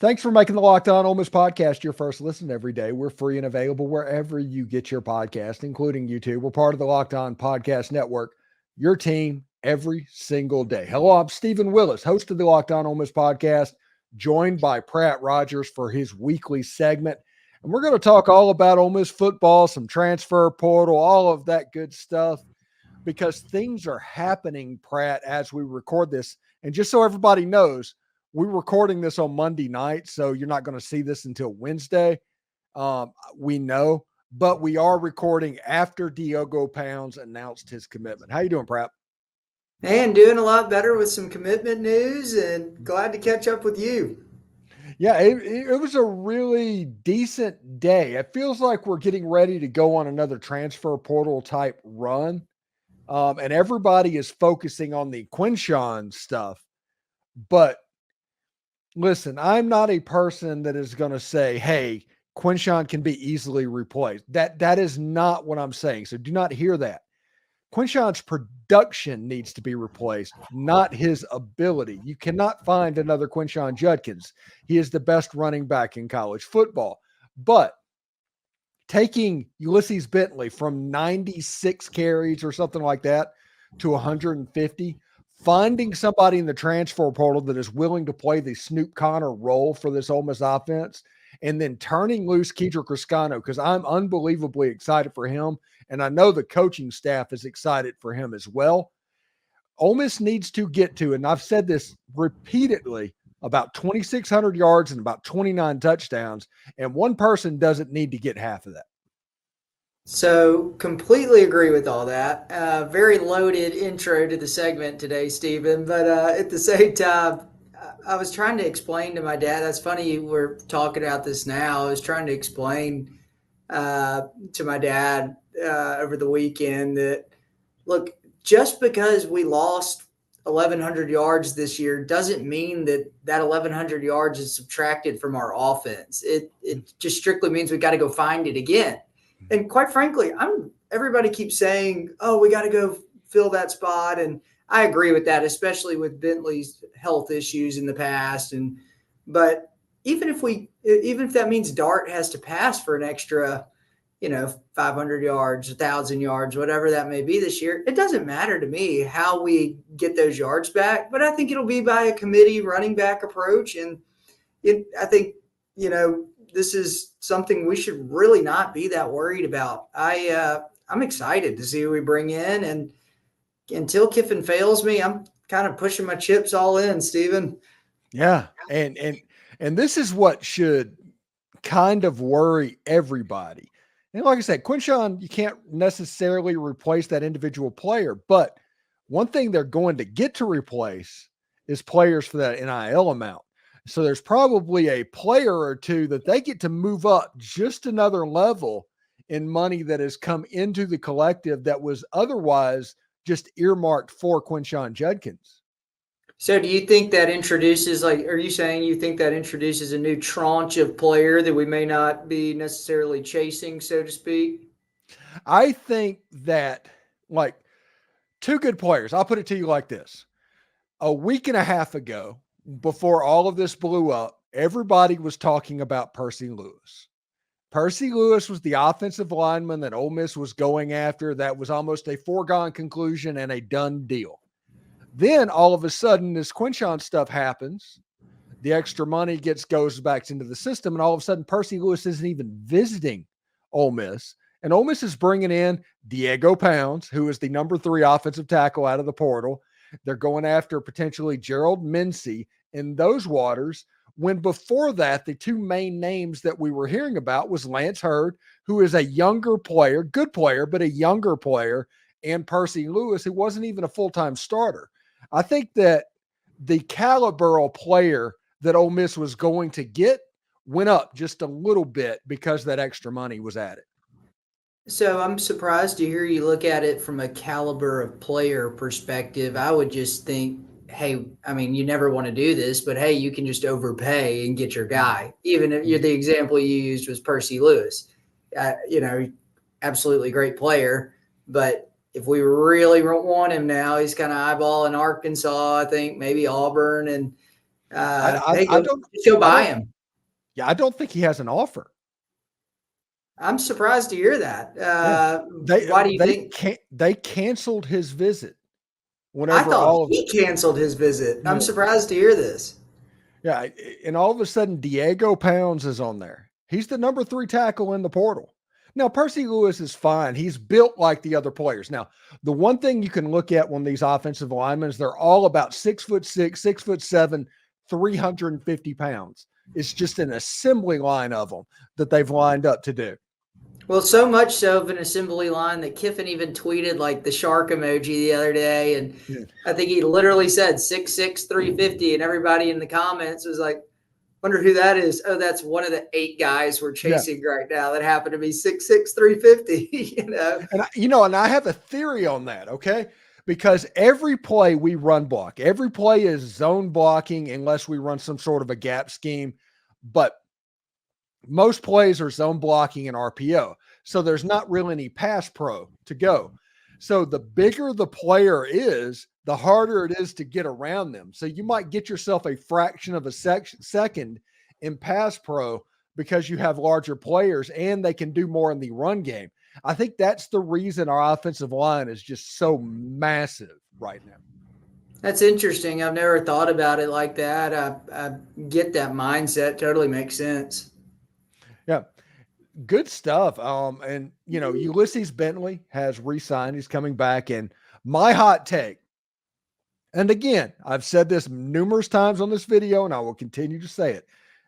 Thanks for making the Locked On Ole Miss podcast your first listen every day. We're free and available wherever you get your podcast, including YouTube. We're part of the Locked On Podcast Network, your team every single day. Hello, I'm Stephen Willis, host of the Locked On Ole Miss podcast, joined by Pratt Rogers for his weekly segment. And we're going to talk all about Ole Miss football, some transfer portal, all of that good stuff, because things are happening, Pratt, as we record this. And just so everybody knows, we're recording this on Monday night, so you're not going to see this until Wednesday. We know, but we are recording after Diogo Pounds announced his commitment. How you doing, Pratt? Hey, I'm doing a lot better with some commitment news and glad to catch up with you. Yeah, it was a really decent day. It feels like we're getting ready to go on another transfer portal type run. And everybody is focusing on the Quinshon stuff. But listen, I'm not a person that is going to say, hey, Quinshon can be easily replaced. That is not what I'm saying. So do not hear that. Quinshon's production needs to be replaced, not his ability. You cannot find another Quinshon Judkins. He is the best running back in college football. But taking Ulysses Bentley from 96 carries or something like that to 150, finding somebody in the transfer portal that is willing to play the Snoop Connor role for this Ole Miss offense, and then turning loose Kedrick Riscano, because I'm unbelievably excited for him, and I know the coaching staff is excited for him as well. Ole Miss needs to get to, and I've said this repeatedly, about 2,600 yards and about 29 touchdowns, and one person doesn't need to get half of that. So completely agree with all that. Very loaded intro to the segment today, Stephen. But at the same time, I was trying to explain to my dad. That's funny we're talking about this now. I was trying to explain to my dad over the weekend that, look, just because we lost 1,100 yards this year doesn't mean that 1,100 yards is subtracted from our offense. It just strictly means we got to go find it again. And quite frankly, everybody keeps saying, oh, we got to go fill that spot. And I agree with that, especially with Bentley's health issues in the past. But even if that means Dart has to pass for an extra, 500 yards, 1,000 yards, whatever that may be this year, it doesn't matter to me how we get those yards back. But I think it'll be by a committee running back approach. And I think, this is something we should really not be that worried about. I'm excited to see who we bring in, and until Kiffin fails me, I'm kind of pushing my chips all in, Stephen. Yeah, and this is what should kind of worry everybody. And like I said, Quinshon, you can't necessarily replace that individual player, but one thing they're going to get to replace is players for that NIL amount. So there's probably a player or two that they get to move up just another level in money that has come into the collective that was otherwise just earmarked for Quinshon Judkins. So do you think that introduces, are you saying you think that introduces a new tranche of player that we may not be necessarily chasing, so to speak? I think that, two good players. I'll put it to you like this. A week and a half ago, before all of this blew up, everybody was talking about Percy Lewis. Percy Lewis was the offensive lineman that Ole Miss was going after. That was almost a foregone conclusion and a done deal. Then all of a sudden, this Quinshon stuff happens. The extra money goes back into the system, and all of a sudden, Percy Lewis isn't even visiting Ole Miss. And Ole Miss is bringing in Diogo Pounds, who is the number 3 offensive tackle out of the portal. They're going after potentially Gerald Mincey in those waters, when before that, the two main names that we were hearing about was Lance Hurd, who is a younger player, good player, but a younger player, and Percy Lewis, who wasn't even a full-time starter. I think that the caliber of player that Ole Miss was going to get went up just a little bit because that extra money was added. So I'm surprised to hear you look at it from a caliber of player perspective. I would just think, hey, I mean, you never want to do this, but hey, you can just overpay and get your guy. Even if the example you used was Percy Lewis, absolutely great player. But if we really want him now, he's kind of eyeballing Arkansas, I think, maybe Auburn, and I don't go buy him. Yeah, I don't think he has an offer. I'm surprised to hear that. Yeah. Why do you think? They canceled his visit I whenever thought all of he canceled his visit. I'm yeah. surprised to hear this. Yeah, and all of a sudden Diego Pounds is on there. He's the number 3 tackle in the portal. Now, Percy Lewis is fine. He's built like the other players. Now, the one thing you can look at when these offensive linemen is they're all about 6'6", 6'7", 350 pounds. It's just an assembly line of them that they've lined up to do. Well, so much so of an assembly line that Kiffin even tweeted like the shark emoji the other day. And Yeah. I think he literally said 6'6", 350. And everybody in the comments was like, wonder who that is. Oh, that's one of the 8 guys we're Yeah. chasing right now that happen to be 6'6", 350, And I have a theory on that, okay? Because every play we run block, every play is zone blocking unless we run some sort of a gap scheme. But most plays are zone blocking and RPO. So there's not really any pass pro to go. So the bigger the player is, the harder it is to get around them. So you might get yourself a fraction of a second in pass pro because you have larger players and they can do more in the run game. I think that's the reason our offensive line is just so massive right now. That's interesting. I've never thought about it like that. I get that mindset. Totally makes sense. Yeah. Good stuff. And Ulysses Bentley has re-signed. He's coming back. And my hot take, and again, I've said this numerous times on this video, and I will continue to say it.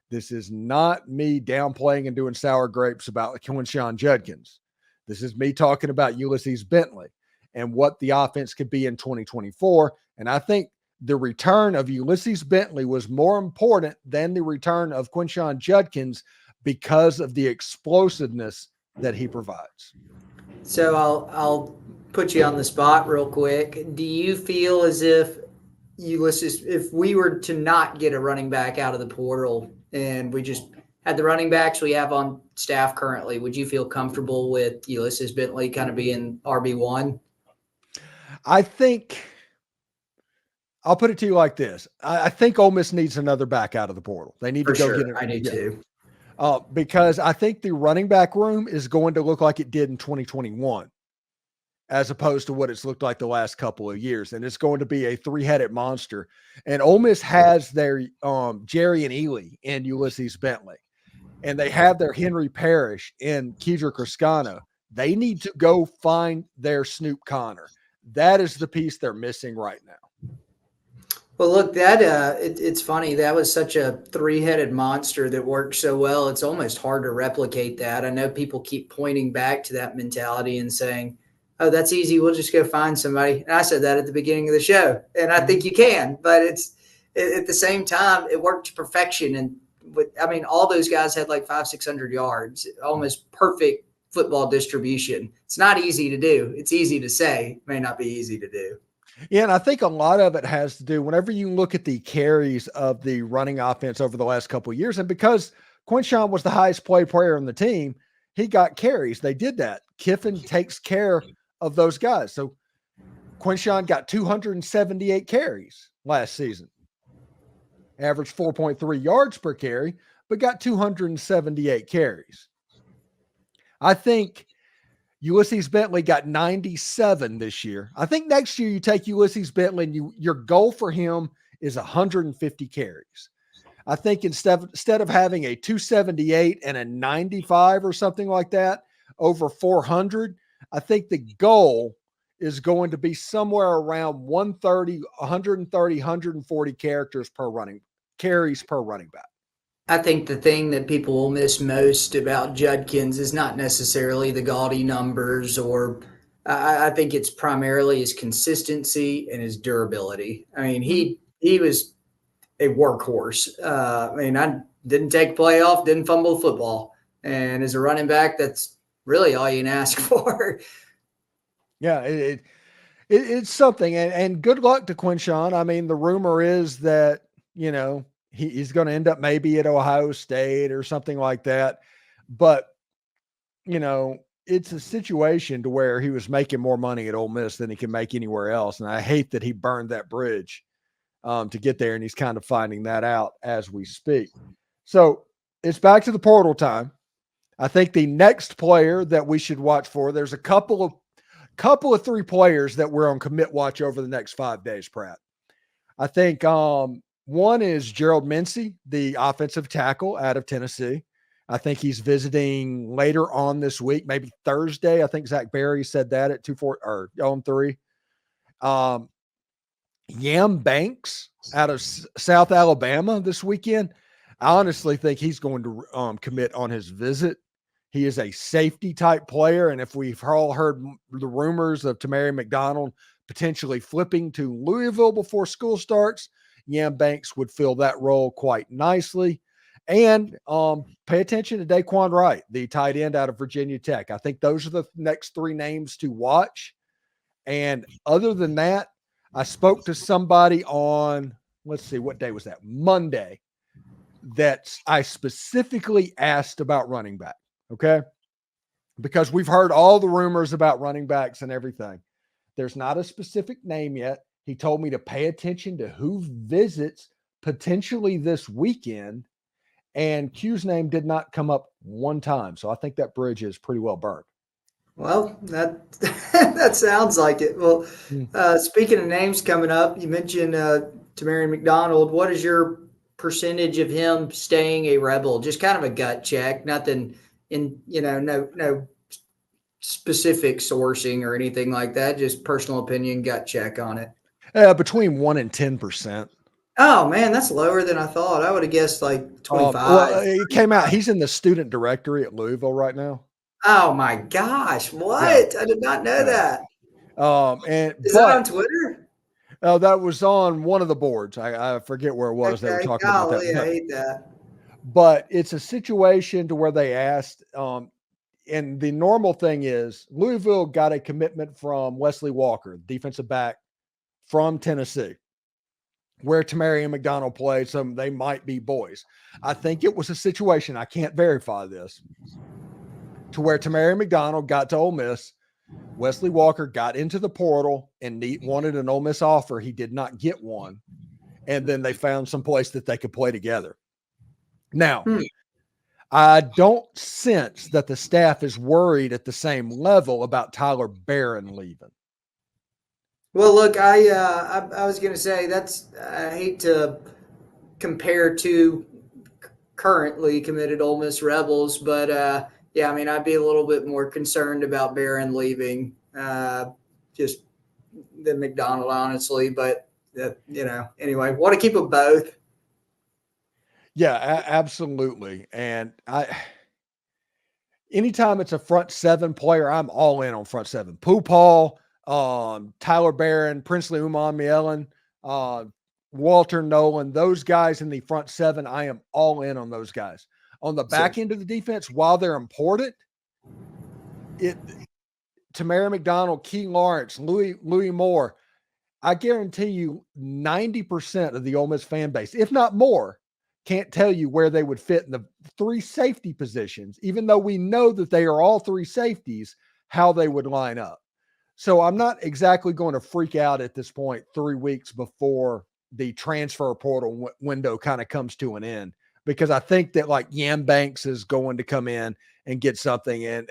This is not me downplaying and doing sour grapes about Quinshon Judkins. This is me talking about Ulysses Bentley and what the offense could be in 2024. And I think the return of Ulysses Bentley was more important than the return of Quinshon Judkins because of the explosiveness that he provides. So I'll put you on the spot real quick. Do you feel as if Ulysses, if we were to not get a running back out of the portal and we just had the running backs we have on staff currently, would you feel comfortable with Ulysses Bentley kind of being RB1? I think I'll put it to you like this. I think Ole Miss needs another back out of the portal. They need For to go sure. get it. I do too. Because I think the running back room is going to look like it did in 2021, as opposed to what it's looked like the last couple of years. And it's going to be a 3-headed monster. And Ole Miss has their Jerry and Ely and Ulysses Bentley. And they have their Henry Parrish and Kedrick Ruscano. They need to go find their Snoop Connor. That is the piece they're missing right now. Well, look, that it's funny. That was such a 3-headed monster that worked so well. It's almost hard to replicate that. I know people keep pointing back to that mentality and saying, "Oh, that's easy. We'll just go find somebody." And I said that at the beginning of the show, and I think you can. But it's at the same time, it worked to perfection. And all those guys had like 500-600 yards, almost perfect football distribution. It's not easy to do. It's easy to say, may not be easy to do. Yeah, and I think a lot of it has to do whenever you look at the carries of the running offense over the last couple of years, and because Quinshon was the highest play player on the team, he got carries. They did that. Kiffin takes care of those guys. So Quinshon got 278 carries last season, averaged 4.3 yards per carry, but got 278 carries. I think Ulysses Bentley got 97 this year. I think next year you take Ulysses Bentley and your goal for him is 150 carries. I think instead of having a 278 and a 95 or something like that over 400, I think the goal is going to be somewhere around 130, 140 carries per running back. I think the thing that people will miss most about Judkins is not necessarily the gaudy numbers, or I think it's primarily his consistency and his durability. I mean, he was a workhorse. I didn't take a play off, didn't fumble the football, and as a running back, that's really all you can ask for. Yeah, it's something, and good luck to Quinshon. I mean, the rumor is that he's going to end up maybe at Ohio State or something like that. But, it's a situation to where he was making more money at Ole Miss than he can make anywhere else. And I hate that he burned that bridge to get there. And he's kind of finding that out as we speak. So it's back to the portal time. I think the next player that we should watch for, there's a couple of 3 players that we're on commit watch over the next 5 days, Pratt. I think one is Gerald Mincey, the offensive tackle out of Tennessee. I think he's visiting later on this week, maybe Thursday. I think Zach Berry said that at 2-4 or on 3. Yam Banks out of South Alabama this weekend. I honestly think he's going to commit on his visit. He is a safety type player. And if we've all heard the rumors of Tamari McDonald potentially flipping to Louisville before school starts, Yam Banks would fill that role quite nicely. And pay attention to Daquan Wright, the tight end out of Virginia Tech. I think those are the next 3 names to watch. And other than that, I spoke to somebody on, let's see, what day was that? Monday, that I specifically asked about running back. Okay. Because we've heard all the rumors about running backs and everything. There's not a specific name yet. He told me to pay attention to who visits potentially this weekend. And Q's name did not come up one time. So I think that bridge is pretty well burned. Well, that that sounds like it. Well, speaking of names coming up, you mentioned Tamari McDonald. What is your percentage of him staying a Rebel? Just kind of a gut check, nothing in, no specific sourcing or anything like that. Just personal opinion, gut check on it. Between 1% and 10%. Oh man, that's lower than I thought. I would have guessed like 25. Well, it came out. He's in the student directory at Louisville right now. Oh my gosh! What? Yeah. I did not know that. Is that on Twitter? Oh, that was on one of the boards. I forget where it was. Okay, they were talking about that. I hate that. But it's a situation to where they asked, and the normal thing is Louisville got a commitment from Wesley Walker, defensive back from Tennessee, where Tamari and McDonald played. So they might be boys. I think it was a situation, I can't verify this, to where Tamari McDonald got to Ole Miss. Wesley Walker got into the portal and wanted an Ole Miss offer. He did not get one. And then they found some place that they could play together. Now, I don't sense that the staff is worried at the same level about Tyler Barron leaving. Well, look, I was going to say I hate to compare 2 currently committed Ole Miss Rebels, but yeah, I mean, I'd be a little bit more concerned about Barron leaving just than McDonald, honestly. But, anyway, want to keep them both. Yeah, absolutely. And anytime it's a front 7 player, I'm all in on front 7. Pooh Paul, Tyler Barron, Princely Uman Walter Nolan, those guys in the front 7, I am all in on those guys. On the back end of the defense, while they're important, Tamari McDonald, Key Lawrence, Louis Moore, I guarantee you 90% of the Ole Miss fan base, if not more, can't tell you where they would fit in the 3 safety positions, even though we know that they are all 3 safeties, how they would line up. So I'm not exactly going to freak out at this point 3 weeks before the transfer portal window kind of comes to an end, because I think that like Yam Banks is going to come in and get something. And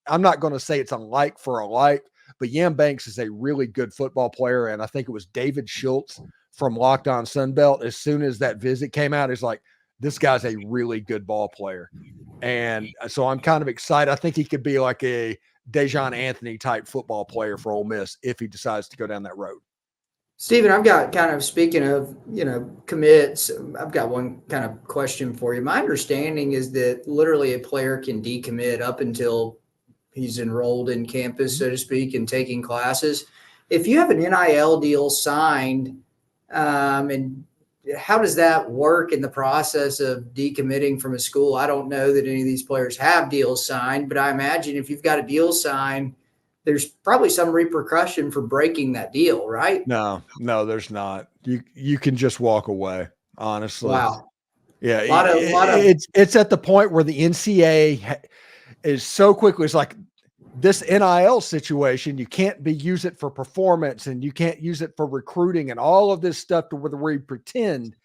I'm not going to say it's a like for a like, but Yam Banks is a really good football player. And I think it was David Schultz from Locked On Sunbelt, as soon as that visit came out, is like, this guy's a really good ball player. And so I'm kind of excited. I think he could be like a Dejon Anthony type football player for Ole Miss if he decides to go down that road. Stephen, I've got kind of, speaking of, commits, I've got one kind of question for you. My understanding is that literally a player can decommit up until he's enrolled in campus, so to speak, and taking classes. If you have an NIL deal signed, and how does that work in the process of decommitting from a school? I don't know that any of these players have deals signed, but I imagine if you've got a deal signed, there's probably some repercussion for breaking that deal, right? No, there's not. You can just walk away, honestly. Wow. Yeah. It's at the point where the NCAA is so quickly, it's like this NIL situation, you can't use it for performance and you can't use it for recruiting and all of this stuff to where we pretend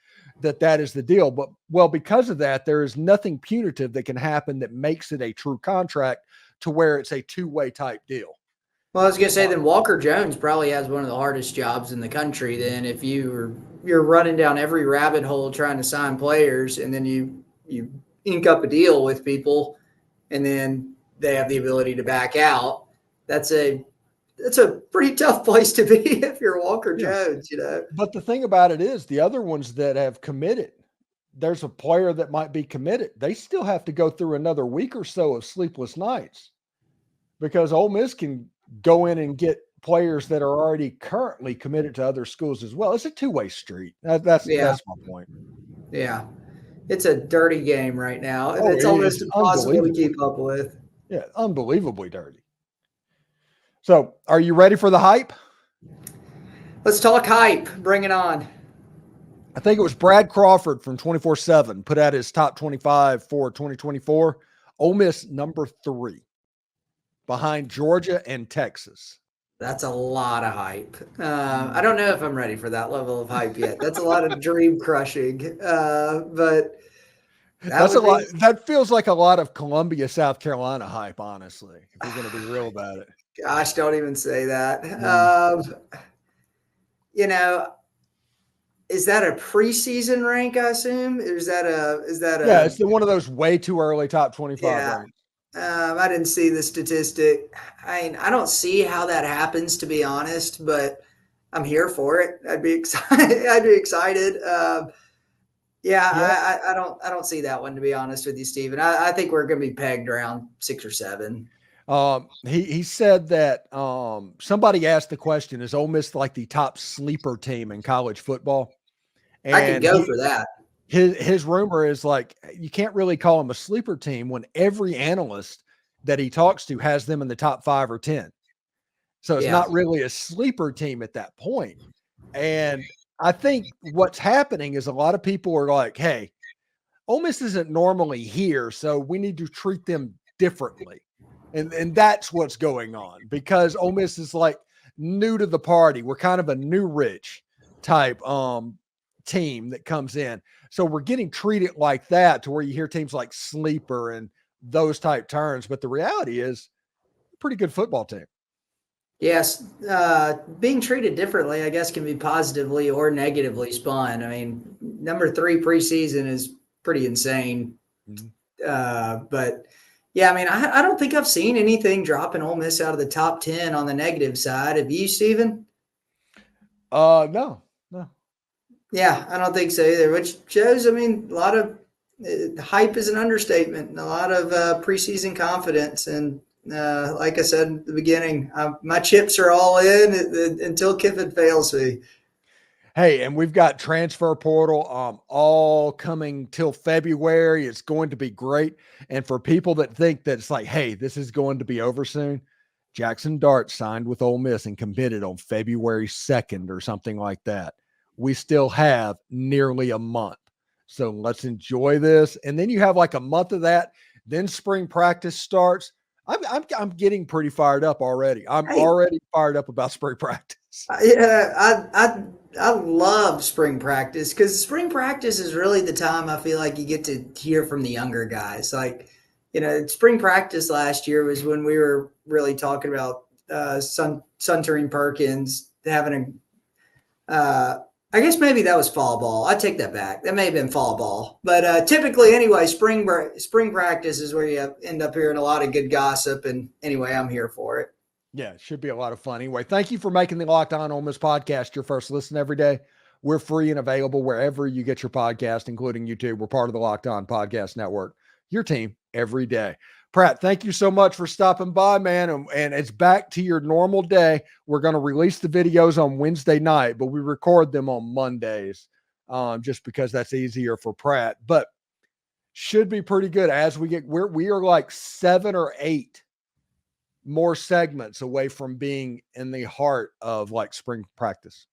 that is the deal. But well, because of that, there is nothing punitive that can happen that makes it a true contract to where it's a two-way type deal. Well, I was gonna say then Walker Jones probably has one of the hardest jobs in the country. Then if you're running down every rabbit hole trying to sign players, and then you ink up a deal with people, and then they have the ability to back out. That's a pretty tough place to be if you're Walker Jones, you know. But the thing about it is, the other ones that have committed, there's a player that might be committed. They still have to go through another week or so of sleepless nights because Ole Miss can go in and get players that are already currently committed to other schools as well. It's a two-way street. That's my point. Yeah. It's a dirty game right now. Oh, It's almost impossible to keep up with. Yeah, unbelievably dirty. So, are you ready for the hype? Let's talk hype. Bring it on. I think it was Brad Crawford from 24/7 put out his top 25 for 2024. Ole Miss number 3 behind Georgia and Texas. That's a lot of hype. I don't know if I'm ready for that level of hype yet. That's a lot of dream crushing. But that's a lot. That feels like a lot of Columbia, South Carolina hype, honestly, if you're going to be real about it. Gosh, don't even say that. You know, is that a preseason rank, I assume? Is that yeah, it's one of those way too early top 25 ranks. I didn't see the statistic. I don't see how that happens, to be honest, but I'm here for it. I'd be excited. I don't see that one, to be honest with you, Stephen. I think we're going to be pegged around 6 or 7. He said that somebody asked the question, is Ole Miss like the top sleeper team in college football? And I can go for that. His rumor is like, you can't really call them a sleeper team when every analyst that he talks to has them in the top 5 or 10. So it's not really a sleeper team at that point. And I think what's happening is a lot of people are like, hey, Ole Miss isn't normally here, so we need to treat them differently. And that's what's going on because Ole Miss is like new to the party. We're kind of a new rich type team that comes in. So we're getting treated like that to where you hear teams like sleeper and those type terms. But the reality is a pretty good football team. Yes. Being treated differently, I guess, can be positively or negatively spun. I mean, number 3 preseason is pretty insane. But yeah, I mean, I don't think I've seen anything dropping Ole Miss out of the top 10 on the negative side. Have you, Stephen? No. Yeah, I don't think so either, which shows, I mean, a lot of hype is an understatement, and a lot of preseason confidence. And like I said at the beginning, my chips are all in until Kiffin fails me. Hey, and we've got transfer portal all coming till February. It's going to be great. And for people that think that it's like, hey, this is going to be over soon, Jackson Dart signed with Ole Miss and committed on February 2nd or something like that. We still have nearly a month. So let's enjoy this. And then you have like a month of that. Then spring practice starts. I'm getting pretty fired up already. I'm already fired up about spring practice. Yeah, I love spring practice because spring practice is really the time I feel like you get to hear from the younger guys. Like, you know, spring practice last year was when we were really talking about Suntoring Perkins having I guess maybe that was fall ball. I take that back. That may have been fall ball. But typically, anyway, spring practice is where you end up hearing a lot of good gossip. And anyway, I'm here for it. Yeah, it should be a lot of fun. Anyway, thank you for making the Locked On Ole Miss podcast your first listen every day. We're free and available wherever you get your podcast, including YouTube. We're part of the Locked On Podcast Network, your team every day. Pratt, thank you so much for stopping by, man. And it's back to your normal day. We're going to release the videos on Wednesday night, but we record them on Mondays just because that's easier for Pratt. But should be pretty good as we are like 7 or 8 more segments away from being in the heart of like spring practice.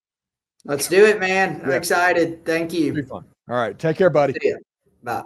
Let's do it, man. I'm excited. Thank you. It'll be fun. All right. Take care, buddy. See ya. Bye.